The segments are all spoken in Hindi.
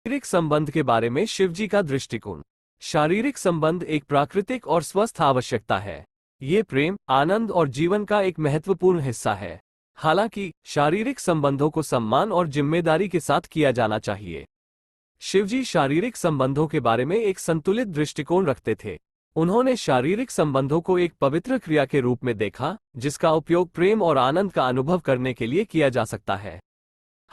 शारीरिक संबंध के बारे में शिवजी का दृष्टिकोण। शारीरिक संबंध एक प्राकृतिक और स्वस्थ आवश्यकता है। ये प्रेम, आनंद और जीवन का एक महत्वपूर्ण हिस्सा है। हालांकि शारीरिक संबंधों को सम्मान और जिम्मेदारी के साथ किया जाना चाहिए। शिवजी शारीरिक संबंधों के बारे में एक संतुलित दृष्टिकोण रखते थे। उन्होंने शारीरिक संबंधों को एक पवित्र क्रिया के रूप में देखा, जिसका उपयोग प्रेम और आनंद का अनुभव करने के लिए किया जा सकता है।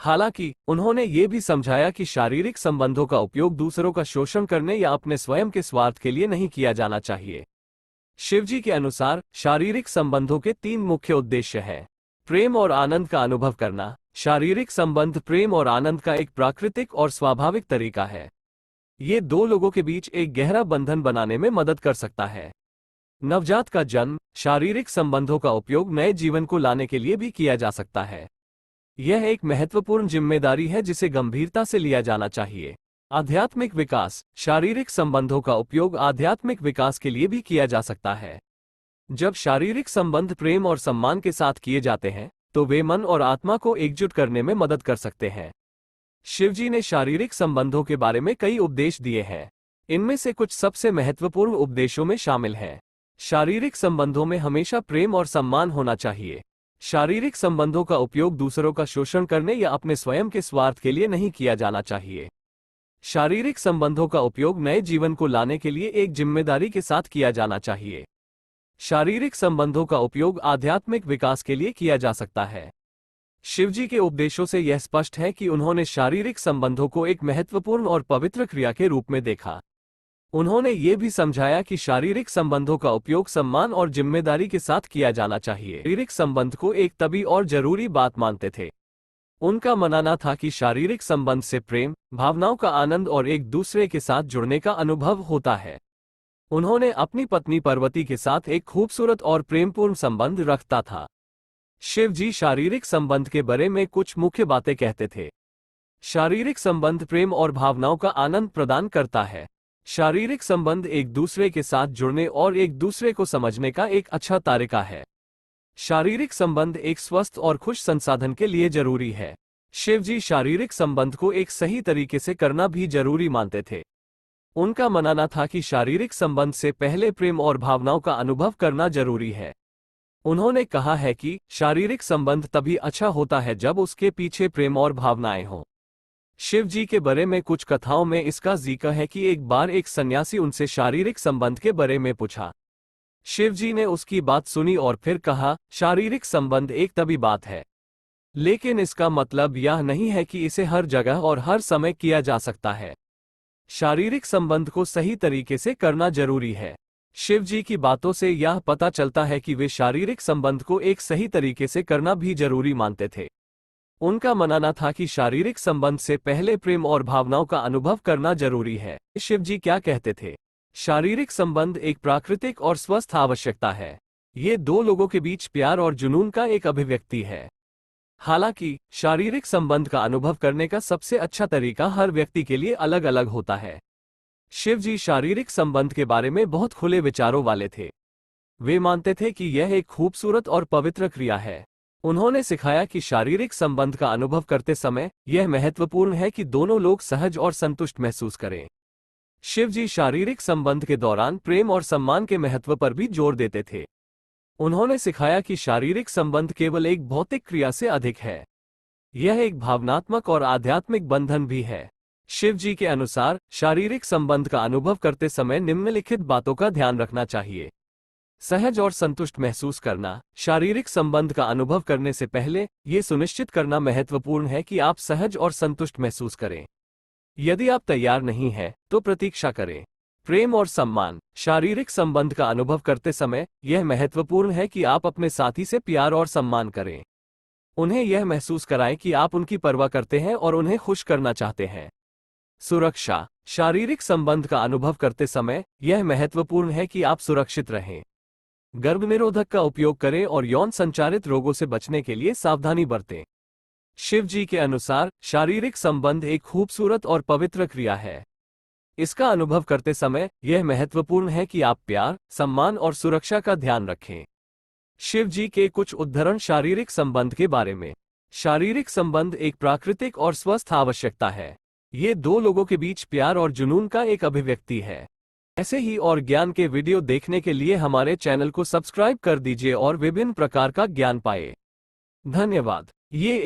हालांकि उन्होंने ये भी समझाया कि शारीरिक संबंधों का उपयोग दूसरों का शोषण करने या अपने स्वयं के स्वार्थ के लिए नहीं किया जाना चाहिए। शिवजी के अनुसार शारीरिक संबंधों के 3 मुख्य उद्देश्य हैं। प्रेम और आनंद का अनुभव करना। शारीरिक संबंध प्रेम और आनंद का एक प्राकृतिक और स्वाभाविक तरीका है। ये 2 लोगों के बीच एक गहरा बंधन बनाने में मदद कर सकता है। नवजात का जन्म। शारीरिक संबंधों का उपयोग नए जीवन को लाने के लिए भी किया जा सकता है। यह एक महत्वपूर्ण जिम्मेदारी है जिसे गंभीरता से लिया जाना चाहिए। आध्यात्मिक विकास। शारीरिक संबंधों का उपयोग आध्यात्मिक विकास के लिए भी किया जा सकता है। जब शारीरिक संबंध प्रेम और सम्मान के साथ किए जाते हैं, तो वे मन और आत्मा को एकजुट करने में मदद कर सकते हैं। शिवजी ने शारीरिक संबंधों के बारे में कई उपदेश दिए हैं। इनमें से कुछ सबसे महत्वपूर्ण उपदेशों में शामिल हैं। शारीरिक संबंधों में हमेशा प्रेम और सम्मान होना चाहिए। शारीरिक संबंधों का उपयोग दूसरों का शोषण करने या अपने स्वयं के स्वार्थ के लिए नहीं किया जाना चाहिए। शारीरिक संबंधों का उपयोग नए जीवन को लाने के लिए एक जिम्मेदारी के साथ किया जाना चाहिए। शारीरिक संबंधों का उपयोग आध्यात्मिक विकास के लिए किया जा सकता है। शिवजी के उपदेशों से यह स्पष्ट है कि उन्होंने शारीरिक संबंधों को एक महत्वपूर्ण और पवित्र क्रिया के रूप में देखा। उन्होंने ये भी समझाया कि शारीरिक संबंधों का उपयोग सम्मान और जिम्मेदारी के साथ किया जाना चाहिए। शारीरिक संबंध को एक तभी और जरूरी बात मानते थे। उनका मानना था कि शारीरिक संबंध से प्रेम, भावनाओं का आनंद और एक दूसरे के साथ जुड़ने का अनुभव होता है। उन्होंने अपनी पत्नी पार्वती के साथ एक खूबसूरत और प्रेमपूर्ण संबंध रखता था। शिव जी शारीरिक संबंध के बारे में कुछ मुख्य बातें कहते थे। शारीरिक संबंध प्रेम और भावनाओं का आनंद प्रदान करता है। शारीरिक संबंध एक दूसरे के साथ जुड़ने और एक दूसरे को समझने का एक अच्छा तरीका है। शारीरिक संबंध एक स्वस्थ और खुश संसाधन के लिए जरूरी है। शिव जी शारीरिक संबंध को एक सही तरीके से करना भी जरूरी मानते थे। उनका मानना था कि शारीरिक संबंध से पहले प्रेम और भावनाओं का अनुभव करना जरूरी है। उन्होंने कहा है कि शारीरिक संबंध तभी अच्छा होता है जब उसके पीछे प्रेम और भावनाएं हों। शिव जी के बारे में कुछ कथाओं में इसका जिक्र है कि एक बार एक सन्यासी उनसे शारीरिक संबंध के बारे में पूछा। शिव जी ने उसकी बात सुनी और फिर कहा, शारीरिक संबंध एक तभी बात है, लेकिन इसका मतलब यह नहीं है कि इसे हर जगह और हर समय किया जा सकता है। शारीरिक संबंध को सही तरीके से करना जरूरी है। शिव जी की बातों से यह पता चलता है कि वे शारीरिक संबंध को एक सही तरीके से करना भी जरूरी मानते थे। उनका मानना था कि शारीरिक संबंध से पहले प्रेम और भावनाओं का अनुभव करना जरूरी है। शिव जी क्या कहते थे? शारीरिक संबंध एक प्राकृतिक और स्वस्थ आवश्यकता है। ये 2 लोगों के बीच प्यार और जुनून का एक अभिव्यक्ति है। हालांकि शारीरिक संबंध का अनुभव करने का सबसे अच्छा तरीका हर व्यक्ति के लिए अलग अलग होता है। शिव जी शारीरिक संबंध के बारे में बहुत खुले विचारों वाले थे। वे मानते थे कि यह एक खूबसूरत और पवित्र क्रिया है। उन्होंने सिखाया कि शारीरिक संबंध का अनुभव करते समय यह महत्वपूर्ण है कि दोनों लोग सहज और संतुष्ट महसूस करें। शिव जी शारीरिक संबंध के दौरान प्रेम और सम्मान के महत्व पर भी जोर देते थे। उन्होंने सिखाया कि शारीरिक संबंध केवल एक भौतिक क्रिया से अधिक है, यह एक भावनात्मक और आध्यात्मिक बंधन भी है। शिव जी के अनुसार शारीरिक संबंध का अनुभव करते समय निम्नलिखित बातों का ध्यान रखना चाहिए। सहज और संतुष्ट महसूस करना। शारीरिक संबंध का अनुभव करने से पहले यह सुनिश्चित करना महत्वपूर्ण है कि आप सहज और संतुष्ट महसूस करें। यदि आप तैयार नहीं हैं, तो प्रतीक्षा करें। प्रेम और सम्मान। शारीरिक संबंध का अनुभव करते समय यह महत्वपूर्ण है कि आप अपने साथी से प्यार और सम्मान करें। उन्हें यह महसूस कराएं कि आप उनकी परवाह करते हैं और उन्हें खुश करना चाहते हैं। सुरक्षा। शारीरिक संबंध का अनुभव करते समय यह महत्वपूर्ण है कि आप सुरक्षित रहें। गर्भनिरोधक का उपयोग करें और यौन संचारित रोगों से बचने के लिए सावधानी बरतें। शिव जी के अनुसार शारीरिक संबंध एक खूबसूरत और पवित्र क्रिया है। इसका अनुभव करते समय यह महत्वपूर्ण है कि आप प्यार, सम्मान और सुरक्षा का ध्यान रखें। शिव जी के कुछ उदाहरण शारीरिक संबंध के बारे में। शारीरिक संबंध एक प्राकृतिक और स्वस्थ आवश्यकता है। ये दो लोगों के बीच प्यार और जुनून का एक अभिव्यक्ति है। ऐसे ही और ज्ञान के वीडियो देखने के लिए हमारे चैनल को सब्सक्राइब कर दीजिए और विभिन्न प्रकार का ज्ञान पाए। धन्यवाद। ये